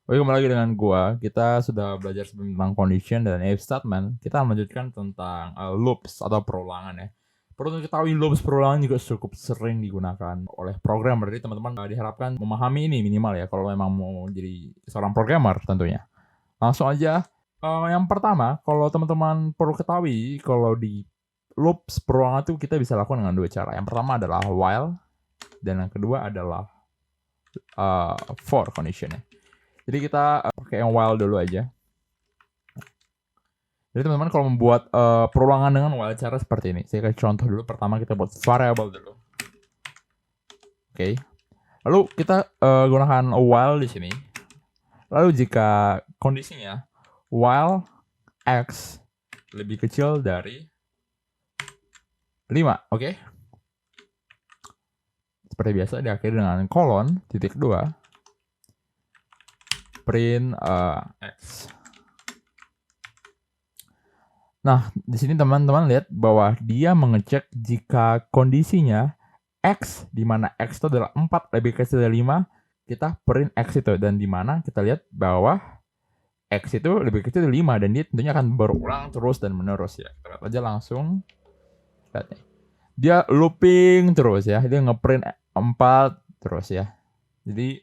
Oke, kembali lagi dengan gua. Kita sudah belajar tentang condition dan if statement. Kita melanjutkan tentang loops atau perulangan ya. Perlu diketahui loops perulangan juga cukup sering digunakan oleh programmer. Jadi teman-teman diharapkan memahami ini minimal ya kalau memang mau jadi seorang programmer tentunya. Langsung aja. Yang pertama, kalau teman-teman perlu ketahui kalau di loops perulangan itu kita bisa lakukan dengan dua cara. Yang pertama adalah while dan yang kedua adalah for conditionnya. Jadi kita pakai yang while dulu aja. Jadi teman-teman kalau membuat perulangan dengan while cara seperti ini. Saya kasih contoh dulu. Pertama kita buat variable dulu. Oke. Lalu kita gunakan while di sini. Lalu jika kondisinya while x lebih kecil dari 5, oke? Seperti biasa diakhiri dengan kolon titik 2 print x. Nah, di sini teman-teman lihat bahwa dia mengecek jika kondisinya x, di mana x itu adalah 4 lebih kecil dari 5, kita print x itu. Dan di mana kita lihat bahwa x itu lebih kecil dari 5, dan dia tentunya akan berulang terus dan menerus ya. Kita lihat aja langsung. Lihat nih. Dia looping terus ya, dia ngeprint 4 terus ya. Jadi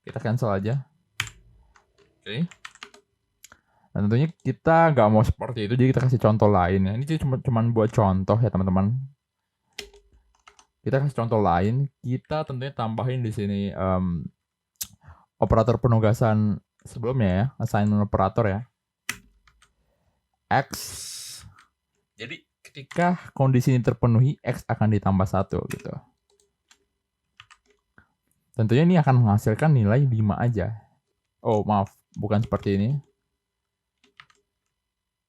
kita cancel aja. Oke. Dan tentunya kita nggak mau seperti itu, jadi kita kasih contoh lain ya. Ini cuma buat contoh ya teman-teman. Kita kasih contoh lain. Kita tentunya tambahin di sini operator penugasan sebelumnya ya, assignment operator ya. X. Jadi ketika kondisi ini terpenuhi, X akan ditambah 1 gitu. Tentunya ini akan menghasilkan nilai 5 aja. Oh maaf, bukan seperti ini.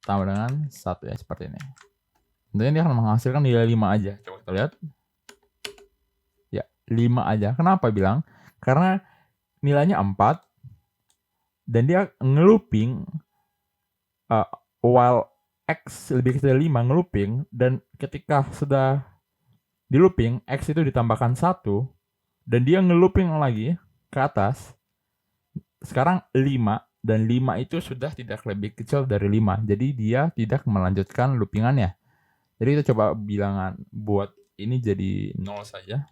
Tambah dengan 1 ya, seperti ini. Tentunya ini akan menghasilkan nilai 5 aja. Coba kita lihat. Ya, 5 aja. Kenapa bilang? Karena nilainya 4. Dan dia ngelooping while X lebih kecil dari 5 ngelooping, dan ketika sudah di looping X itu ditambahkan 1 dan dia ngelooping lagi ke atas. Sekarang 5 dan 5 itu sudah tidak lebih kecil dari 5. Jadi dia tidak melanjutkan loopingannya. Jadi kita coba bilangan buat ini jadi 0 saja.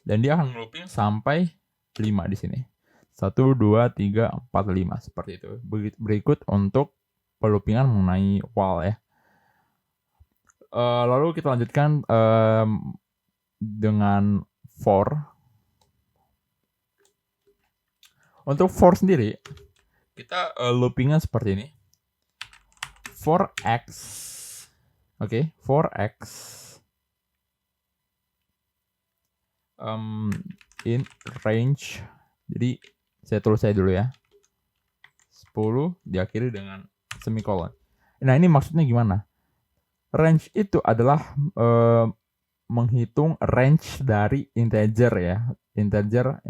Dan dia akan ngelooping sampai 5 di sini. 1 2 3 4 5 seperti itu. Berikut untuk peloopingan mengenai while ya. Lalu kita lanjutkan dengan for. Untuk for sendiri, kita loopingnya seperti ini. For x, oke, for x in range. Jadi saya tulis saya dulu ya. 10 diakhiri dengan semikolon. Nah ini maksudnya gimana? Range itu adalah menghitung range dari integer ya. Integer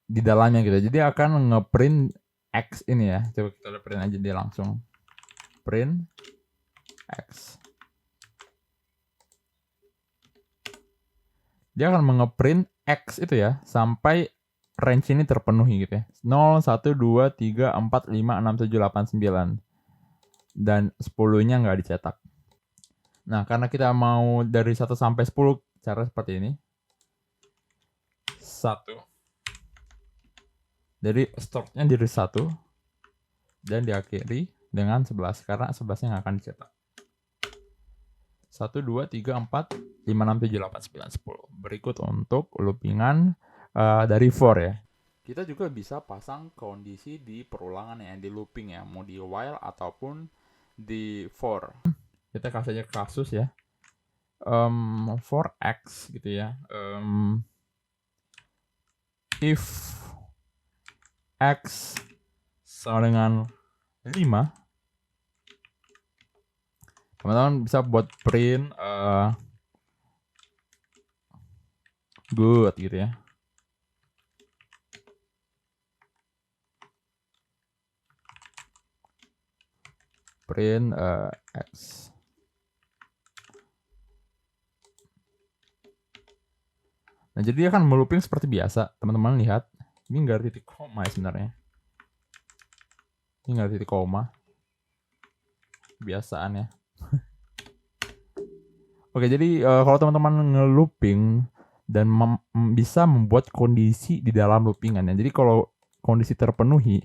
di dalamnya gitu. Jadi akan ngeprint x ini ya. Coba kita print aja dia langsung. Print x. Dia akan mengeprint x itu ya sampai range ini terpenuhi gitu ya. 0, 1, 2, 3, 4, 5, 6, 7, 8, 9. Dan 10-nya nggak dicetak. Nah, karena kita mau dari 1 sampai 10, cara seperti ini. 1. Jadi startnya dari 1 dan diakhiri dengan 11 karena 11-nya nggak akan dicetak. 1, 2, 3, 4, 5, 6, 7, 8, 9, 10. Berikut untuk loopingan dari for ya. Kita juga bisa pasang kondisi di perulangan ya, di looping ya, mau di while ataupun di for. Kita kasih aja kasus ya. For x gitu ya. If x sama dengan 5, teman-teman bisa buat print good gitu ya. Print x. Nah, jadi dia akan melooping seperti biasa. Teman-teman lihat, ini nggak ada titik koma ya sebenarnya. Ini nggak ada titik koma. Kebiasaan ya. Oke, jadi kalau teman-teman nge-looping dan bisa membuat kondisi di dalam loopingan ya. Jadi kalau kondisi terpenuhi,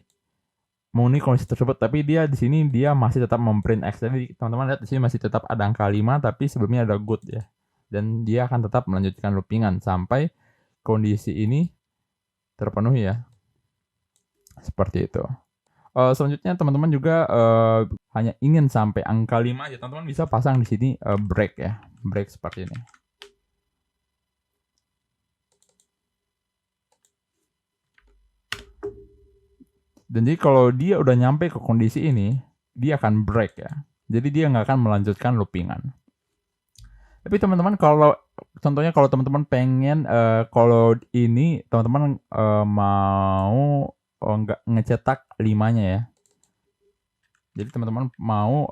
memenuhi kondisi tersebut, tapi dia di sini dia masih tetap memprint X. Jadi teman-teman lihat di sini masih tetap ada angka 5, tapi sebelumnya ada good ya. Dan dia akan tetap melanjutkan loopingan sampai kondisi ini terpenuhi ya. Seperti itu. Selanjutnya teman-teman juga hanya ingin sampai angka 5 aja, teman-teman bisa pasang di sini break ya. Break seperti ini. Dan jadi kalau dia udah nyampe ke kondisi ini, dia akan break ya. Jadi dia nggak akan melanjutkan loopingan. Tapi teman-teman kalau contohnya kalau teman-teman pengen kalau ini teman-teman mau nggak ngecetak 5-nya ya. Jadi teman-teman mau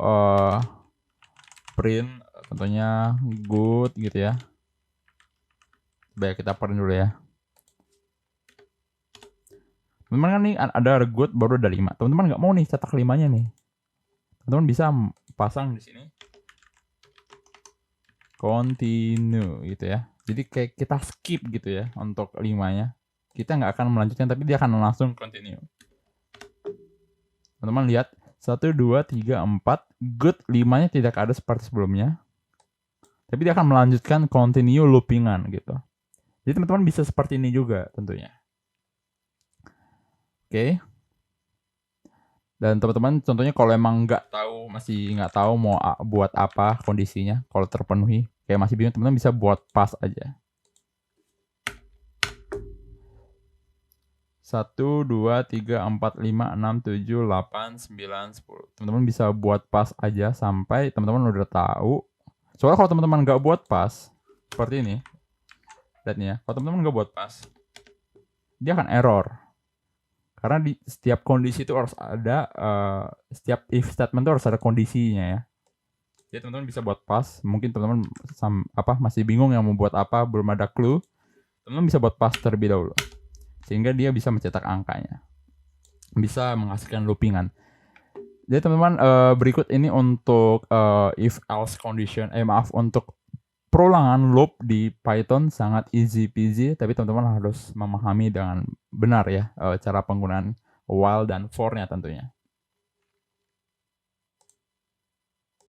print contohnya good gitu ya. Baik, kita print dulu ya. Teman-teman kan nih ada good baru ada 5. Teman-teman nggak mau nih cetak 5-nya nih. Teman-teman bisa pasang di sini continue gitu ya. Jadi kayak kita skip gitu ya untuk 5-nya. Kita nggak akan melanjutkan tapi dia akan langsung continue. Teman-teman lihat 1, 2, 3, 4 good 5-nya tidak ada seperti sebelumnya. Tapi dia akan melanjutkan continue loopingan gitu. Jadi teman-teman bisa seperti ini juga tentunya. Oke. Dan teman-teman contohnya kalau emang masih nggak tahu mau buat apa kondisinya kalau terpenuhi, kayak masih bingung, teman-teman bisa buat pass aja. 1, 2, 3, 4, 5, 6, 7, 8, 9, 10. Teman-teman bisa buat pass aja sampai teman-teman udah tahu. Soalnya kalau teman-teman nggak buat pass seperti ini, lihat nih ya, kalau teman-teman nggak buat pass, dia akan error. Karena di setiap kondisi itu harus ada, setiap if statement itu harus ada kondisinya ya. Jadi teman-teman bisa buat pass. Mungkin teman-teman masih bingung yang mau buat apa, belum ada clue. Teman-teman bisa buat pass terlebih dahulu. Sehingga dia bisa mencetak angkanya. Bisa menghasilkan loopingan. Jadi teman-teman berikut ini untuk if else condition, untuk perulangan loop di Python sangat easy peasy, tapi teman-teman harus memahami dengan benar ya cara penggunaan while dan for-nya tentunya.